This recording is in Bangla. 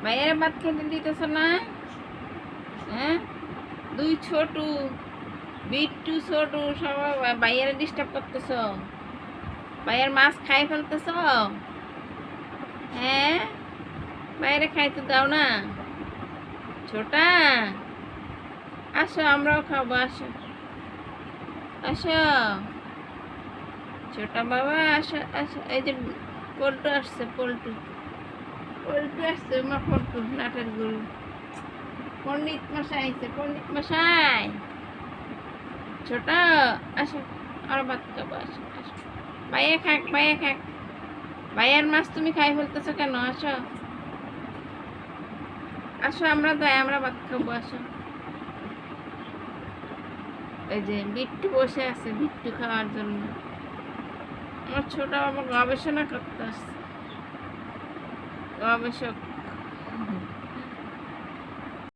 ভাইয়ের ভাত খেতে দিতেছ না? হ্যাঁ, দুই ছোটু, বিট্টু ছোটু সবাই ভাইয়ের ডিস্টার্ব করতেছ। ভাইয়ের মাছ খাই ফেলতেছ। হ্যাঁ, বাইরে খাইতে দাও না। ছোটা, আসো আমরাও খাবো, আসো আসো। ছোটা বাবা আসো আসো। এই যে পল্টু আসছে, পল্টু পল্টু আসছে, মা পল্টু নাটের গুরু। পণ্ডিত মশাই আইছে, পণ্ডিত মশাই। ছোটা, আসো, আর ভাত খাবো, আসো আসো। ভাইয়া খাক, ভাইয়া খাক। ভাইয়ার মাছ তুমি খাই ফেলতেছো কেন? আসো আসো, আমরা তাই আমরা ভাত খাবো, আসো। এই যে বিট্টু বসে আছে বিট্টু খাওয়ার জন্য। আমার ছোট বাবা গবেষণা করতে আসছে, গবেষক।